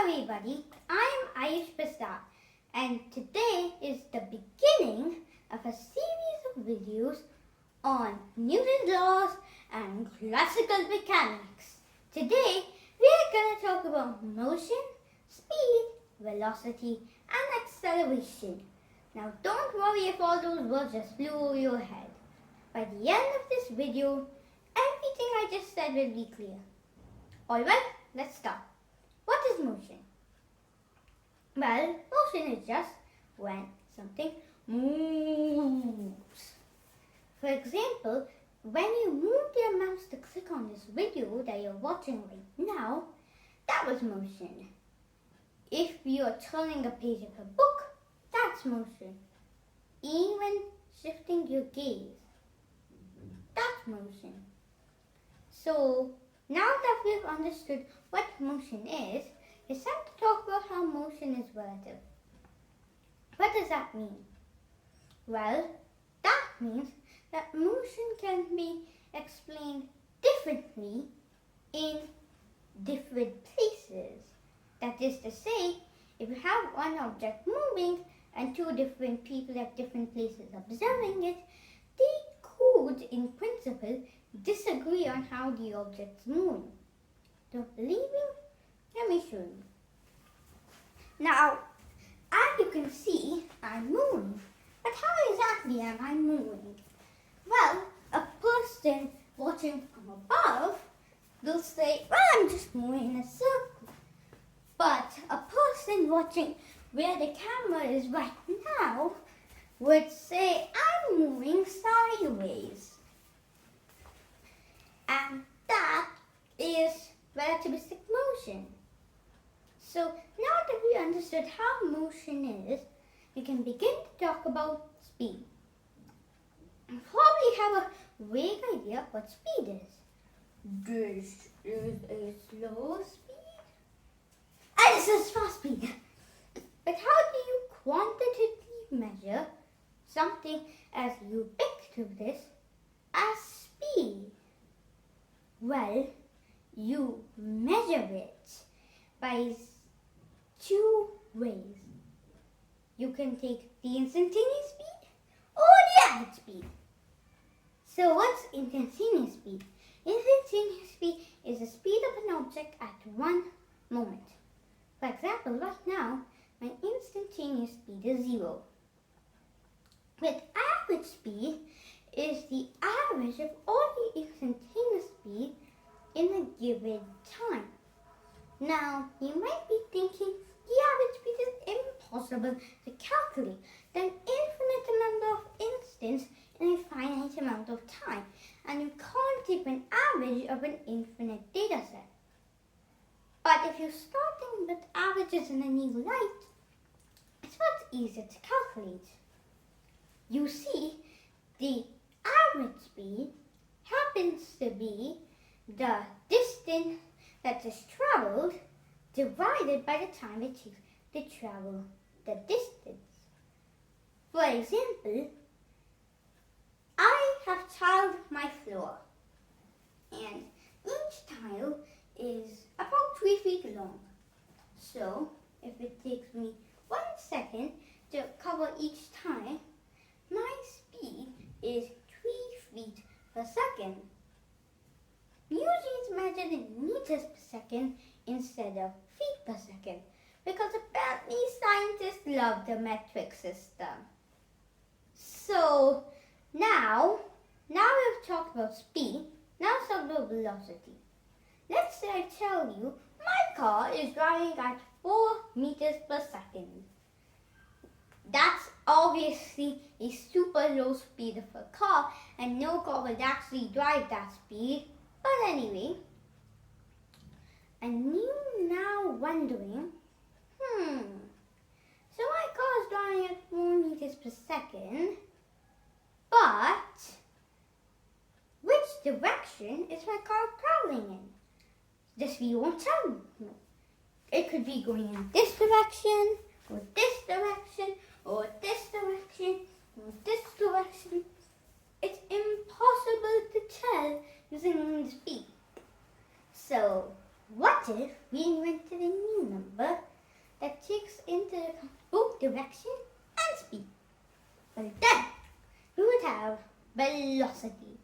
everybody, I'm Ayush Prasad and today is the beginning of a series of videos on Newton's laws and classical mechanics. Today we are going to talk about motion, speed, velocity and acceleration. Now don't worry if all those words just flew over your head. By the end of this video, everything I just said will be clear. Alright, let's start. What is motion? Well, motion is just when something moves. For example, when you moved your mouse to click on this video that you're watching right now, that was motion. If you're turning a page of a book, that's motion. Even shifting your gaze, that's motion. So, now that we've understood what motion is, it's time to talk about how motion is relative. What does that mean? Well, that means that motion can be explained differently in different places. That is to say, if you have one object moving and two different people at different places observing it, they could, in principle, disagree on how the object's moving. Don't believe me? Let me show you. Now, as you can see, I'm moving. But how exactly am I moving? Well, a person watching from above will say, well, I'm just moving in a circle. But a person watching where the camera is right now would say, I'm moving sideways. And that is relativistic motion. So now that we understood how motion is, we can begin to talk about speed. You probably have a vague idea what speed is. This is a slow speed. And this is fast speed. But how do you quantitatively measure something as ubiquitous as speed? Well, you measure it by two ways. You can take the instantaneous speed or the average speed. So what's instantaneous speed? Instantaneous speed is the speed of an object at one moment. For example, right now, my instantaneous speed is 0. But average speed is the average of all the instantaneous speed in a given time. Now, you might be thinking the average speed is impossible to calculate. An infinite number of instants in a finite amount of time, and you can't keep an average of an infinite data set. But if you're starting with averages in a new light, it's much easier to calculate. You see, the average speed happens to be the distance that is traveled divided by the time it takes to travel the distance. For example, I have tiled my floor and each tile is about 3 feet long. So if it takes me 1 second to cover each tile, my speed is 3 feet per second. Usually it's measured in meters per second instead of feet per second because apparently scientists love the metric system. So now we've talked about speed, now let's talk about velocity. Let's say I tell you my car is driving at 4 meters per second. That's obviously a super low speed of a car and no car will actually drive that speed. But anyway, and you now wondering, so my car is driving at 4 meters per second, but which direction is my car traveling in? This view won't tell me. It could be going in this direction, or this direction, or this direction, or this direction. It's impossible to tell using the speed. So, what what if we invented a new number that takes into account both direction and speed? Well then, we would have velocity.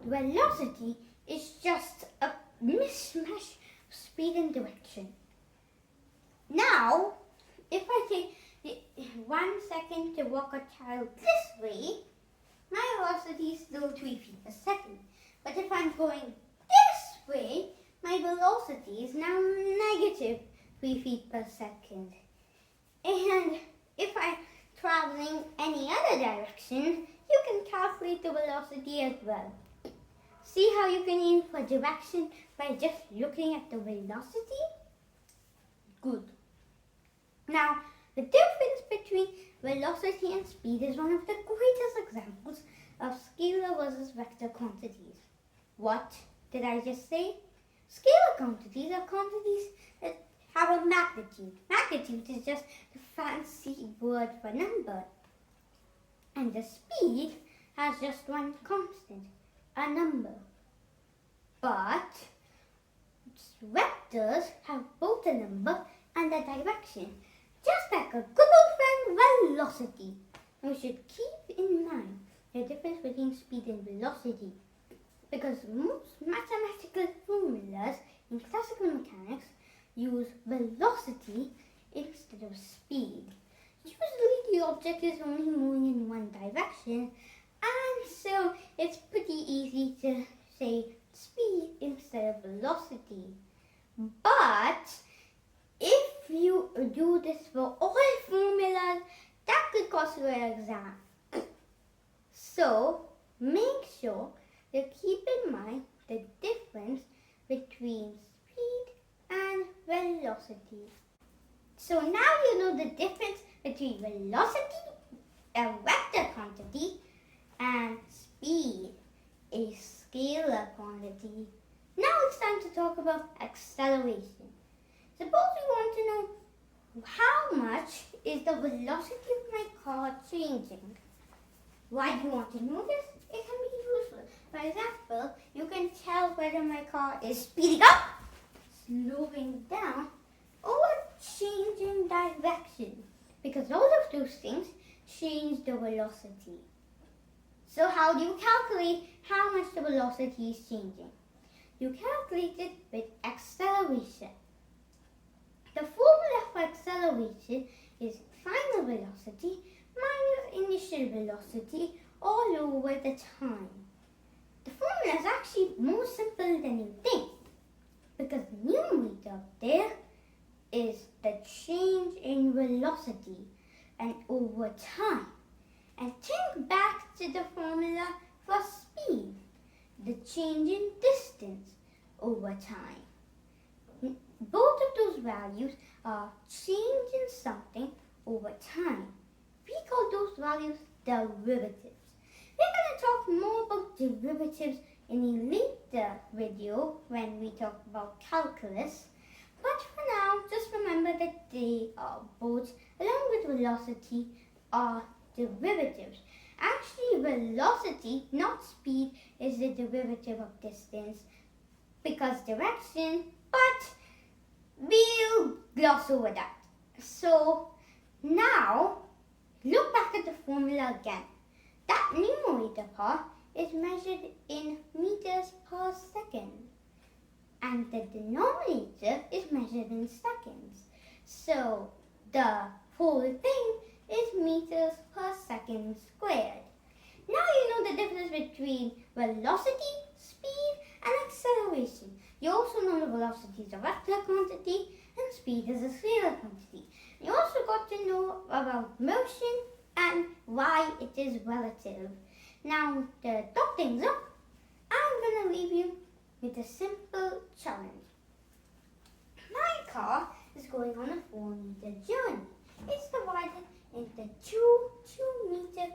Velocity is just a mismatch of speed and direction. Now, if I take 1 second to walk a child this way, my velocity is still 3 feet per second. But if I'm going this way, my velocity is now negative 3 feet per second. And if I'm traveling any other direction, you can calculate the velocity as well. See how you can aim for direction by just looking at the velocity? Good. Now, the difference between velocity and speed is one of the greatest examples of scalar versus vector quantities. What did I just say? Scalar quantities are quantities that have a magnitude. Magnitude is just the fancy word for number. And the speed has just one constant, a number. But vectors have both a number and a direction, just like a good old friend velocity. And we should keep in mind the difference between speed and velocity, because most mathematical formulas in classical mechanics use velocity instead of speed. Usually the object is only moving in one direction, and so it's pretty easy to say speed instead of velocity. But if you do this for all formulas, that could cost you an exam. So make sure to keep in mind the difference between speed and velocity. So now you know the difference between velocity, a vector quantity, and speed, a scalar quantity. Now it's time to talk about acceleration. Suppose you want to know how much is the velocity of my car changing. Why do you want to know this? It can be useful. For example, you can tell whether my car is speeding up, slowing down, or changing direction, because all of those things change the velocity. So how do you calculate how much the velocity is changing? You calculate it with acceleration. The formula for acceleration is final velocity minus initial velocity all over the time. The formula is actually more simple than you think, because the numerator up there is the change in velocity and over time. And think back to the formula for speed, the change in distance over time. Both of those values are change in something over time. We call those values derivatives. We're going to talk more about derivatives in a later video when we talk about calculus. But for now, just remember that they are both, along with velocity, are derivatives. Actually, velocity, not speed, is the derivative of distance because direction, but we'll gloss over that. So now, look back at the formula again. That numerator part is measured in meters per second, and the denominator is measured in seconds. So the whole thing is meters per second squared. Now you know the difference between velocity, speed, and acceleration. You also know the velocity is a vector quantity and speed is a scalar quantity. You also got to know about motion and why it is relative. Now, to top things up, I'm going to leave you with a simple challenge. My car is going on a 4-meter journey. It's divided into two 2-meter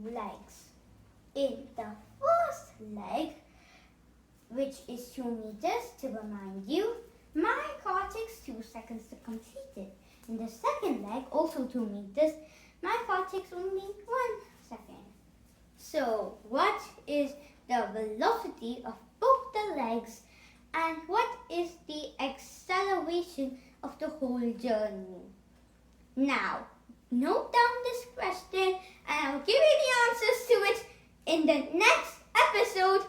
legs. In the first leg, which is 2 meters, to remind you, my car takes 2 seconds to complete it. In the second leg, also 2 meters, my car takes only 1 second. So, what is the velocity of both the legs, and what is the whole journey. Now, note down this question and I'll give you the answers to it in the next episode